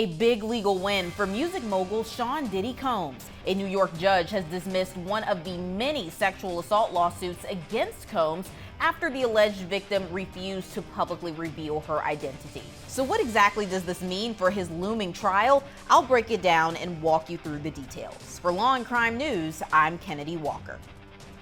A big legal win for music mogul Sean Diddy Combs. A New York judge has dismissed one of the many sexual assault lawsuits against Combs after the alleged victim refused to publicly reveal her identity. So what exactly does this mean for his looming trial? I'll break it down and walk you through the details. For Law and Crime News, I'm Kennedi Walker.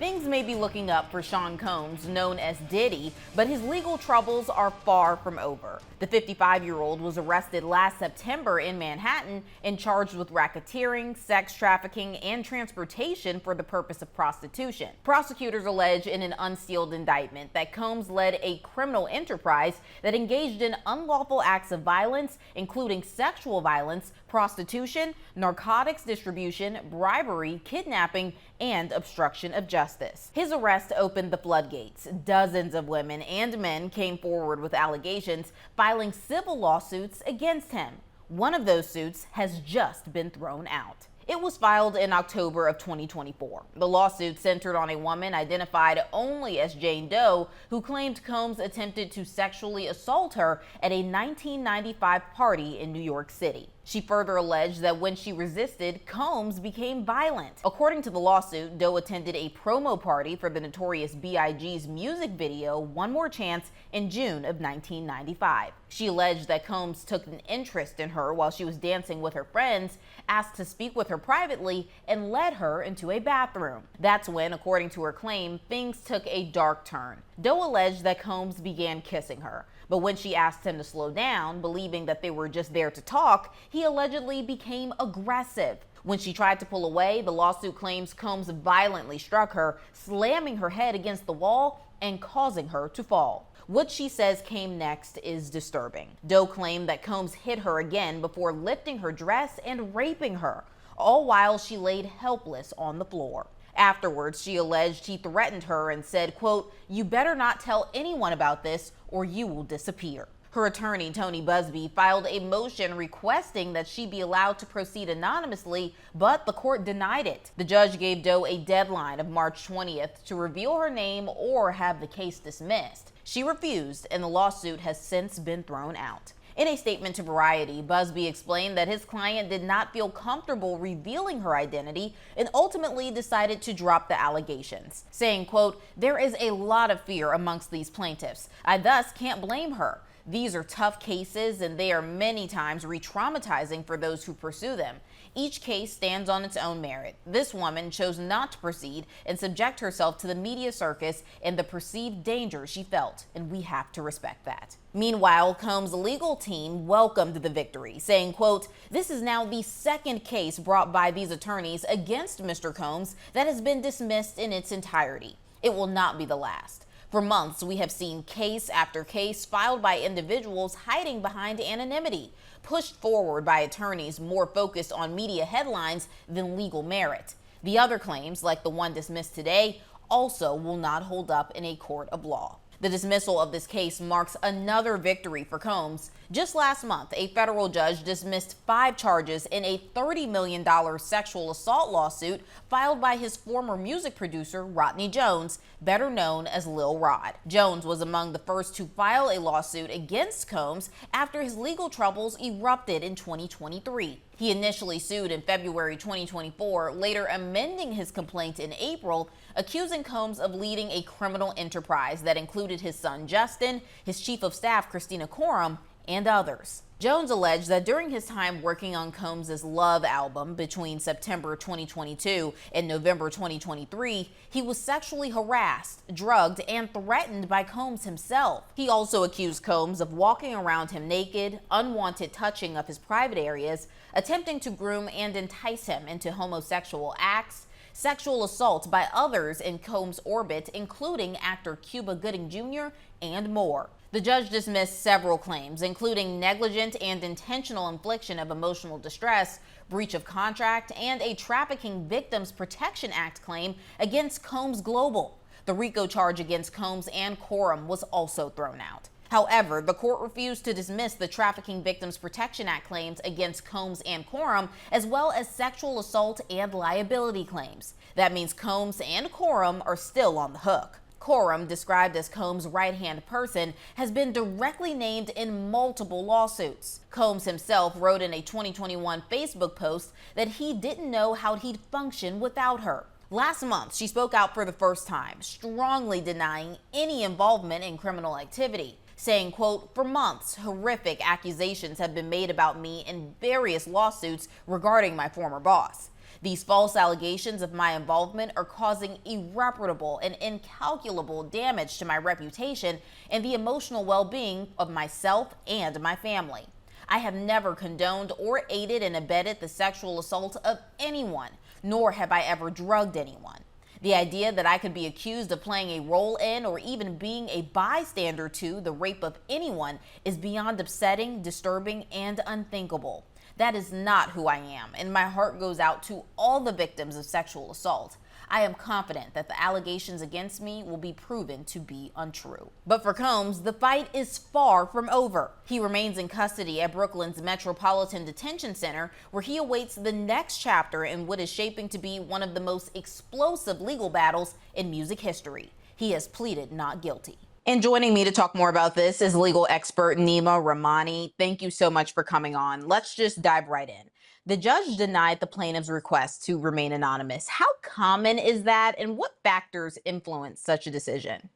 Things may be looking up for Sean Combs, known as Diddy, but his legal troubles are far from over. The 55-year-old was arrested last September in Manhattan and charged with racketeering, sex trafficking, and transportation for the purpose of prostitution. Prosecutors allege in an unsealed indictment that Combs led a criminal enterprise that engaged in unlawful acts of violence, including sexual violence, prostitution, narcotics distribution, bribery, kidnapping, and obstruction of justice. His arrest opened the floodgates. Dozens of women and men came forward with allegations, filing civil lawsuits against him. One of those suits has just been thrown out. It was filed in October of 2024. The lawsuit centered on a woman identified only as Jane Doe, who claimed Combs attempted to sexually assault her at a 1995 party in New York City. She further alleged that when she resisted, Combs became violent. According to the lawsuit, Doe attended a promo party for the Notorious B.I.G.'s music video, One More Chance, in June of 1995. She alleged that Combs took an interest in her while she was dancing with her friends, asked to speak with her privately, and led her into a bathroom. That's when, according to her claim, things took a dark turn. Doe alleged that Combs began kissing her, but when she asked him to slow down, believing that they were just there to talk, he allegedly became aggressive. When she tried to pull away, the lawsuit claims Combs violently struck her, slamming her head against the wall and causing her to fall. What she says came next is disturbing. Doe claimed that Combs hit her again before lifting her dress and raping her, all while she laid helpless on the floor. Afterwards, she alleged he threatened her and said, quote, "You better not tell anyone about this or you will disappear." Her attorney, Tony Busby, filed a motion requesting that she be allowed to proceed anonymously, but the court denied it. The judge gave Doe a deadline of March 20th to reveal her name or have the case dismissed. She refused, and the lawsuit has since been thrown out. In a statement to Variety, Busby explained that his client did not feel comfortable revealing her identity and ultimately decided to drop the allegations, saying, quote, "There is a lot of fear amongst these plaintiffs. I thus can't blame her. These are tough cases and they are many times re-traumatizing for those who pursue them. Each case stands on its own merit. This woman chose not to proceed and subject herself to the media circus and the perceived danger she felt, and we have to respect that." Meanwhile, Combs' legal team welcomed the victory, saying, quote, "This is now the second case brought by these attorneys against Mr. Combs that has been dismissed in its entirety. It will not be the last. For months, we have seen case after case filed by individuals hiding behind anonymity, pushed forward by attorneys more focused on media headlines than legal merit. The other claims, like the one dismissed today, also will not hold up in a court of law." The dismissal of this case marks another victory for Combs. Just last month, a federal judge dismissed 5 charges in a $30 million sexual assault lawsuit filed by his former music producer, Rodney Jones, better known as Lil Rod. Jones was among the first to file a lawsuit against Combs after his legal troubles erupted in 2023. He initially sued in February 2024, later amending his complaint in April, accusing Combs of leading a criminal enterprise that included his son Justin, his chief of staff Christina Coram, and others. Jones alleged that during his time working on Combs' Love album between September 2022 and November 2023, he was sexually harassed, drugged, and threatened by Combs himself. He also accused Combs of walking around him naked, unwanted touching of his private areas, attempting to groom and entice him into homosexual acts, sexual assault by others in Combs' orbit, including actor Cuba Gooding Jr., and more. The judge dismissed several claims, including negligent and intentional infliction of emotional distress, breach of contract, and a Trafficking Victims Protection Act claim against Combs Global. The RICO charge against Combs and Coram was also thrown out. However, the court refused to dismiss the Trafficking Victims Protection Act claims against Combs and Coram, as well as sexual assault and liability claims. That means Combs and Coram are still on the hook. Coram, described as Combs' right-hand person, has been directly named in multiple lawsuits. Combs himself wrote in a 2021 Facebook post that he didn't know how he'd function without her. Last month, she spoke out for the first time, strongly denying any involvement in criminal activity, saying, quote, "For months, horrific accusations have been made about me in various lawsuits regarding my former boss. These false allegations of my involvement are causing irreparable and incalculable damage to my reputation and the emotional well-being of myself and my family. I have never condoned or aided and abetted the sexual assault of anyone, nor have I ever drugged anyone. The idea that I could be accused of playing a role in or even being a bystander to the rape of anyone is beyond upsetting, disturbing, and unthinkable. That is not who I am, and my heart goes out to all the victims of sexual assault. I am confident that the allegations against me will be proven to be untrue." But for Combs, the fight is far from over. He remains in custody at Brooklyn's Metropolitan Detention Center, where he awaits the next chapter in what is shaping to be one of the most explosive legal battles in music history. He has pleaded not guilty. And joining me to talk more about this is legal expert Nima Rahmani. Thank you so much for coming on. Let's just dive right in. The judge denied the plaintiff's request to remain anonymous. How common is that, and what factors influence such a decision?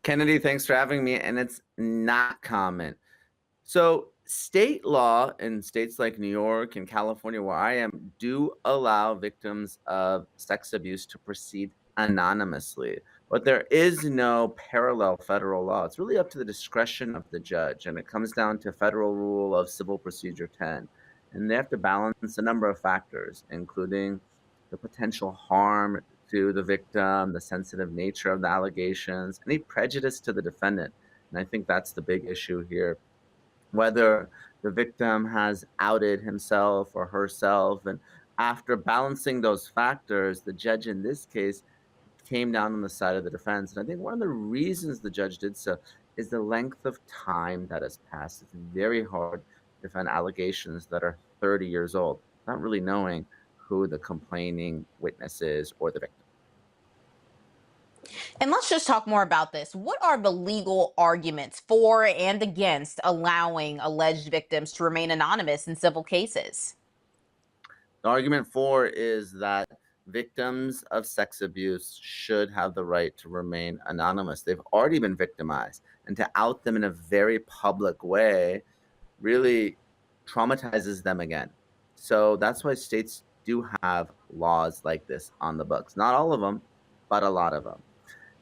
Kennedi, thanks for having me. And it's not common. So state law in states like New York and California, where I am, do allow victims of sex abuse to proceed anonymously. But there is no parallel federal law. It's really up to the discretion of the judge. And it comes down to Federal Rule of Civil Procedure 10. And they have to balance a number of factors, including the potential harm to the victim, the sensitive nature of the allegations, any prejudice to the defendant. And I think that's the big issue here. Whether the victim has outed himself or herself. And after balancing those factors, the judge in this case came down on the side of the defense. And I think one of the reasons the judge did so is the length of time that has passed. It's very hard to defend allegations that are 30 years old, not really knowing who the complaining witness is or the victim. And let's just talk more about this. What are the legal arguments for and against allowing alleged victims to remain anonymous in civil cases? The argument for is that victims of sex abuse should have the right to remain anonymous. They've already been victimized, and to out them in a very public way really traumatizes them again. So that's why states do have laws like this on the books. Not all of them, but a lot of them.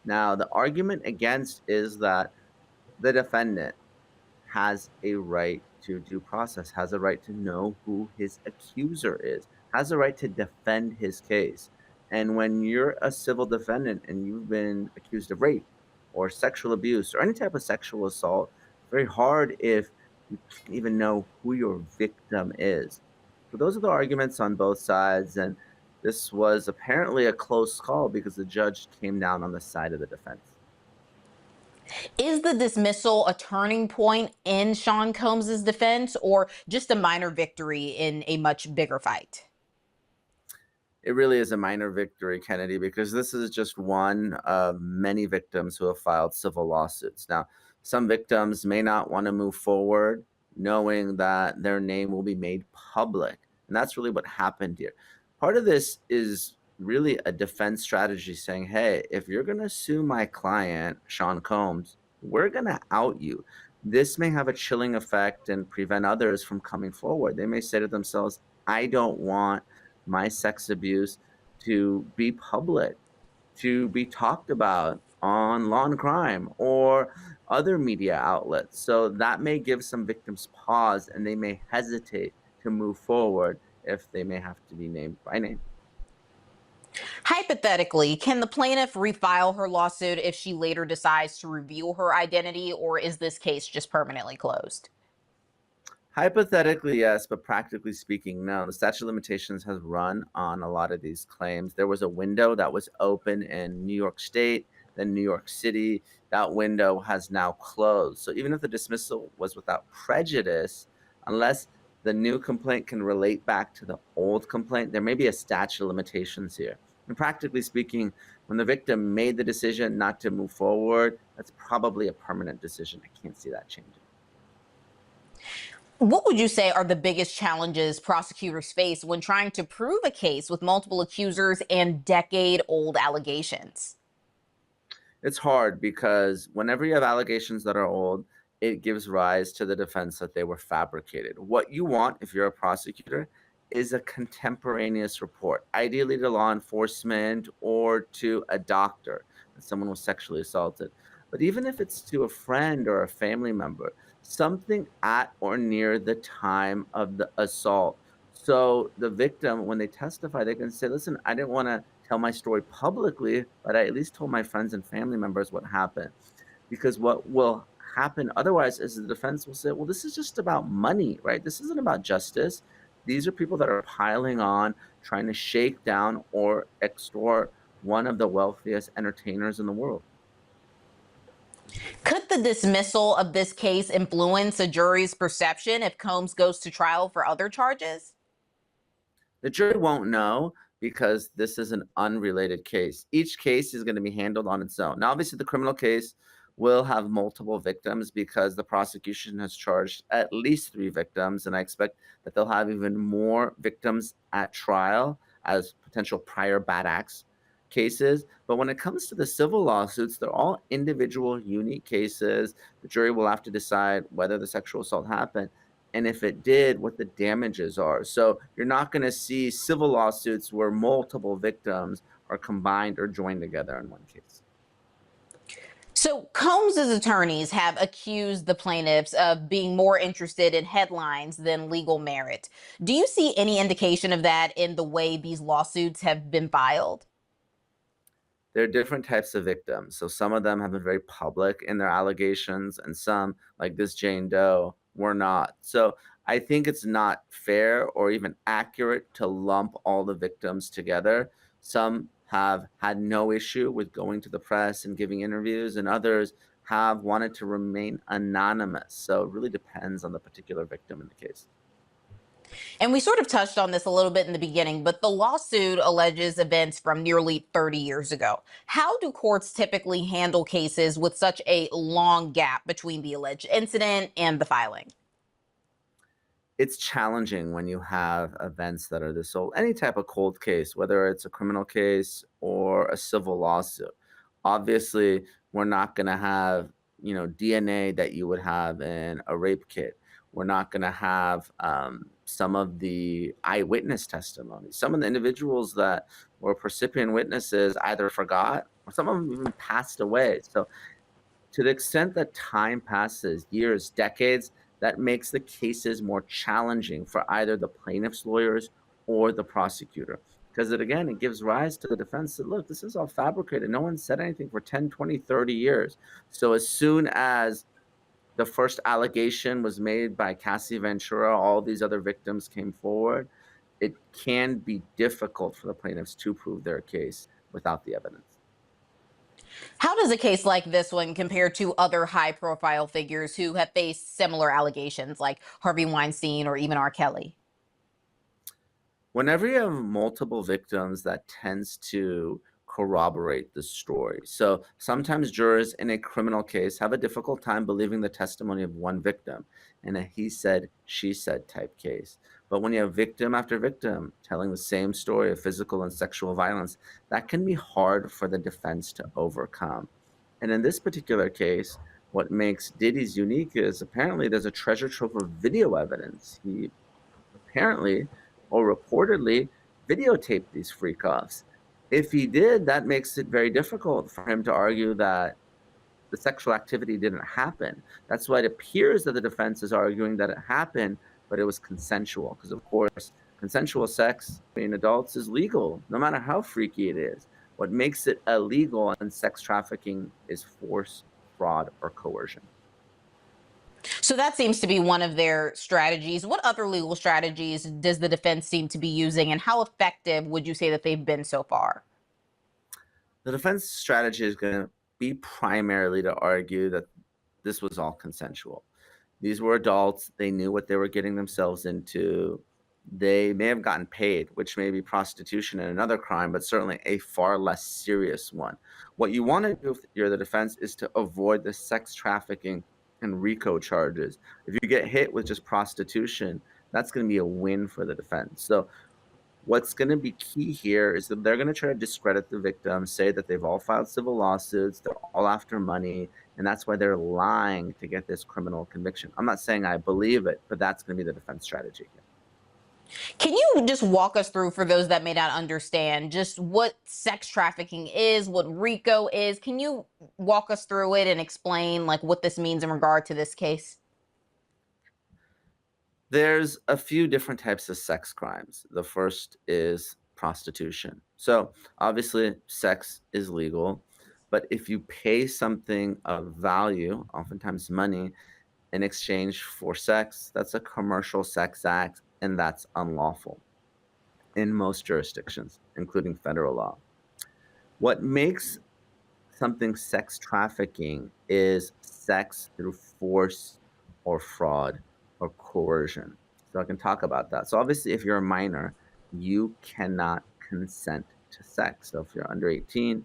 Now, the argument against is that the defendant has a right to due process, has a right to know who his accuser is, has a right to defend his case. And when you're a civil defendant and you've been accused of rape or sexual abuse or any type of sexual assault, it's very hard if you can't even know who your victim is. So those are the arguments on both sides. And this was apparently a close call because the judge came down on the side of the defense. Is the dismissal a turning point in Sean Combs' defense, or just a minor victory in a much bigger fight? It really is a minor victory, Kennedi, because this is just one of many victims who have filed civil lawsuits. Now, some victims may not want to move forward knowing that their name will be made public. And that's really what happened here. Part of this is really a defense strategy saying, hey, if you're going to sue my client, Sean Combs, we're going to out you. This may have a chilling effect and prevent others from coming forward. They may say to themselves, I don't want my sex abuse to be public, to be talked about on Law&Crime or other media outlets. So that may give some victims pause, and they may hesitate to move forward if they may have to be named by name. Hypothetically, can the plaintiff refile her lawsuit if she later decides to reveal her identity, or is this case just permanently closed? Hypothetically, yes, but practically speaking, no. The statute of limitations has run on a lot of these claims. There was a window that was open in New York State, then New York City. That window has now closed. So even if the dismissal was without prejudice, unless the new complaint can relate back to the old complaint, there may be a statute of limitations here. And practically speaking, when the victim made the decision not to move forward, that's probably a permanent decision. I can't see that changing. What would you say are the biggest challenges prosecutors face when trying to prove a case with multiple accusers and decade-old allegations? It's hard because whenever you have allegations that are old, it gives rise to the defense that they were fabricated. What you want, if you're a prosecutor, is a contemporaneous report, ideally to law enforcement or to a doctor that someone was sexually assaulted. But even if it's to a friend or a family member, something at or near the time of the assault. So the victim, when they testify, they can say, listen, I didn't want to tell my story publicly, but I at least told my friends and family members what happened. Because what will happen otherwise is the defense will say, well, this is just about money, right? This isn't about justice. These are people that are piling on, trying to shake down or extort one of the wealthiest entertainers in the world. Could the dismissal of this case influence a jury's perception if Combs goes to trial for other charges? The jury won't know because this is an unrelated case. Each case is going to be handled on its own. Now, obviously, the criminal case will have multiple victims because the prosecution has charged at least 3 victims, and I expect that they'll have even more victims at trial as potential prior bad acts cases. But when it comes to the civil lawsuits, they're all individual, unique cases. The jury will have to decide whether the sexual assault happened, and if it did, what the damages are. So you're not going to see civil lawsuits where multiple victims are combined or joined together in one case. So Combs's attorneys have accused the plaintiffs of being more interested in headlines than legal merit. Do you see any indication of that in the way these lawsuits have been filed? There are different types of victims. So some of them have been very public in their allegations, and some, like this Jane Doe, were not. So I think it's not fair or even accurate to lump all the victims together. Some have had no issue with going to the press and giving interviews, and others have wanted to remain anonymous. So it really depends on the particular victim in the case. And we sort of touched on this a little bit in the beginning, but the lawsuit alleges events from nearly 30 years ago. How do courts typically handle cases with such a long gap between the alleged incident and the filing? It's challenging when you have events that are this old. Any type of cold case, whether it's a criminal case or a civil lawsuit. Obviously, we're not going to have, DNA that you would have in a rape kit. We're not going to have some of the eyewitness testimony. Some of the individuals that were recipient witnesses either forgot or some of them even passed away. So to the extent that time passes, years, decades, that makes the cases more challenging for either the plaintiff's lawyers or the prosecutor. Because it gives rise to the defense that, look, this is all fabricated. No one said anything for 10, 20, 30 years. So as soon as the first allegation was made by Cassie Ventura, all these other victims came forward, it can be difficult for the plaintiffs to prove their case without the evidence. How does a case like this one compare to other high profile figures who have faced similar allegations like Harvey Weinstein or even R. Kelly? Whenever you have multiple victims, that tends to corroborate the story. So sometimes jurors in a criminal case have a difficult time believing the testimony of one victim in a he said, she said type case. But when you have victim after victim telling the same story of physical and sexual violence, that can be hard for the defense to overcome. And in this particular case, what makes Diddy's unique is apparently there's a treasure trove of video evidence. He apparently or reportedly videotaped these freak offs. If he did, that makes it very difficult for him to argue that the sexual activity didn't happen. That's why it appears that the defense is arguing that it happened, but it was consensual. Because, of course, consensual sex between adults is legal, no matter how freaky it is. What makes it illegal in sex trafficking is force, fraud, or coercion. So that seems to be one of their strategies. What other legal strategies does the defense seem to be using, and how effective would you say that they've been so far? The defense strategy is going to be primarily to argue that this was all consensual. These were adults. They knew what they were getting themselves into. They may have gotten paid, which may be prostitution and another crime, but certainly a far less serious one. What you want to do if you're the defense is to avoid the sex trafficking and RICO charges. If you get hit with just prostitution, that's going to be a win for the defense. So what's going to be key here is that they're going to try to discredit the victim, say that they've all filed civil lawsuits, they're all after money, and that's why they're lying to get this criminal conviction. I'm not saying I believe it, but that's going to be the defense strategy here. Can you just walk us through, for those that may not understand, just what sex trafficking is, what RICO is? Can you walk us through it and explain like what this means in regard to this case? There's a few different types of sex crimes. The first is prostitution. So obviously, sex is legal, but if you pay something of value, oftentimes money, in exchange for sex, that's a commercial sex act, and that's unlawful in most jurisdictions, including federal law. What makes something sex trafficking is sex through force or fraud or coercion. So I can talk about that. So obviously, if you're a minor, you cannot consent to sex. So if you're under 18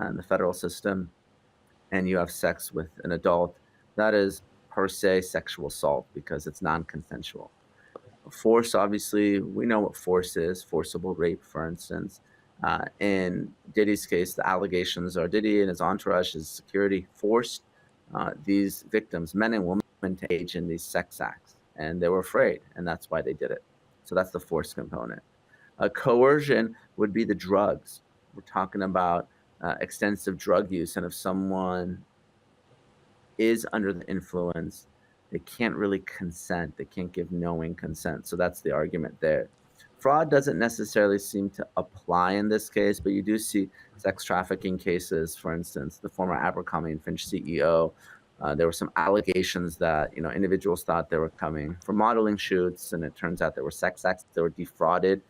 in the federal system and you have sex with an adult, that is per se sexual assault because it's non-consensual. Force, obviously, we know what force is, forcible rape, for instance. In Diddy's case, the allegations are Diddy and his entourage, his security, forced these victims, men and women, to engage in these sex acts. And they were afraid, and that's why they did it. So that's the force component. Coercion would be the drugs. We're talking about extensive drug use, and if someone is under the influence, they can't really consent. They can't give knowing consent. So that's the argument there. Fraud doesn't necessarily seem to apply in this case, but you do see sex trafficking cases. For instance, the former Abercrombie and Finch CEO, there were some allegations that individuals thought they were coming for modeling shoots, and it turns out there were sex acts that were defrauded.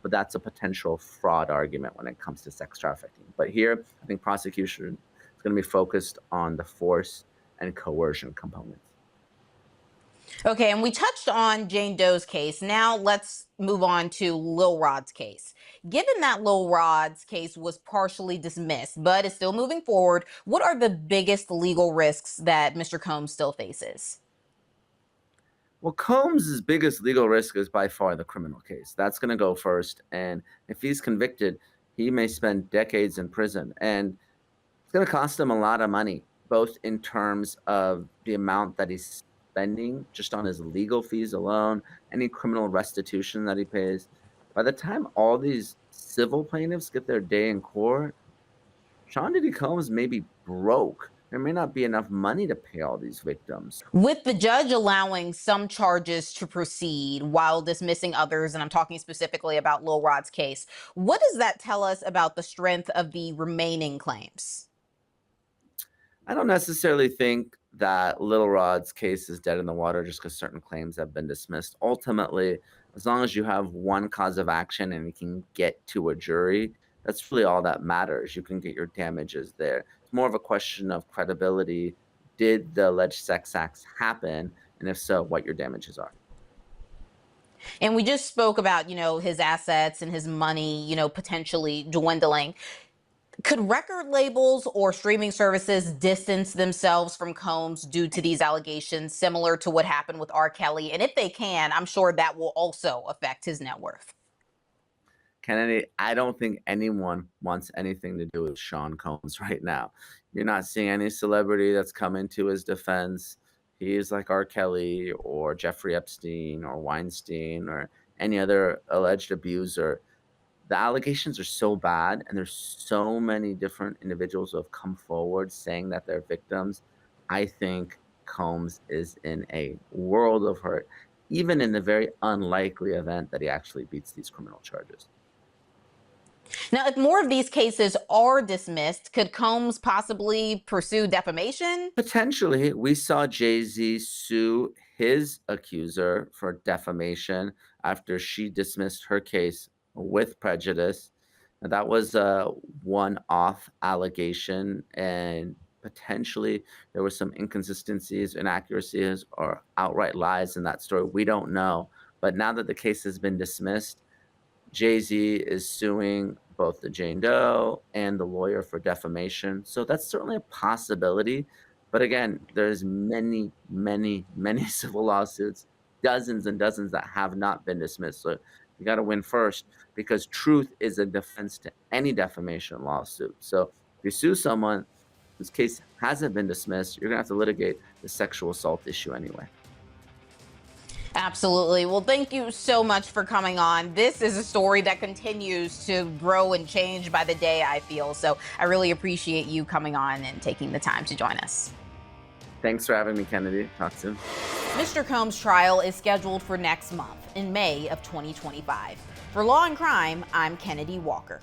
But that's a potential fraud argument when it comes to sex trafficking. But here, I think prosecution is going to be focused on the force and coercion components. Okay, and we touched on Jane Doe's case. Now let's move on to Lil Rod's case. Given that Lil Rod's case was partially dismissed, but is still moving forward, what are the biggest legal risks that Mr. Combs still faces? Well, Combs' biggest legal risk is by far the criminal case. That's going to go first. And if he's convicted, he may spend decades in prison. And it's going to cost him a lot of money, both in terms of the amount that he's spending just on his legal fees alone, any criminal restitution that he pays. By the time all these civil plaintiffs get their day in court, Sean Diddy Combs may be broke. There may not be enough money to pay all these victims. With the judge allowing some charges to proceed while dismissing others, and I'm talking specifically about Lil Rod's case, what does that tell us about the strength of the remaining claims? I don't necessarily think that Little Rod's case is dead in the water just because certain claims have been dismissed. Ultimately, as long as you have one cause of action and you can get to a jury, that's really all that matters. You can get your damages there. It's more of a question of credibility. Did the alleged sex acts happen? And if so, what your damages are. And we just spoke about, his assets and his money, potentially dwindling. Could record labels or streaming services distance themselves from Combs due to these allegations, similar to what happened with R. Kelly? And if they can, I'm sure that will also affect his net worth. Kennedy, I don't think anyone wants anything to do with Sean Combs right now. You're not seeing any celebrity that's coming to his defense. He is like R. Kelly or Jeffrey Epstein or Weinstein or any other alleged abuser. The allegations are so bad, and there's so many different individuals who have come forward saying that they're victims. I think Combs is in a world of hurt, even in the very unlikely event that he actually beats these criminal charges. Now, if more of these cases are dismissed, could Combs possibly pursue defamation? Potentially. We saw Jay-Z sue his accuser for defamation after she dismissed her case with prejudice. Now, that was a one-off allegation, and potentially there were some inconsistencies, inaccuracies, or outright lies in that story. We don't know. But now that the case has been dismissed, Jay-Z is suing both the Jane Doe and the lawyer for defamation. So that's certainly a possibility. But again, there's many, many, many civil lawsuits, dozens and dozens that have not been dismissed. So you got to win first, because truth is a defense to any defamation lawsuit. So if you sue someone whose case hasn't been dismissed, you're going to have to litigate the sexual assault issue anyway. Absolutely. Well, thank you so much for coming on. This is a story that continues to grow and change by the day, I feel. So I really appreciate you coming on and taking the time to join us. Thanks for having me, Kennedy. Talk soon. Mr. Combs' trial is scheduled for next month in May of 2025. For Law and Crime, I'm Kennedi Walker.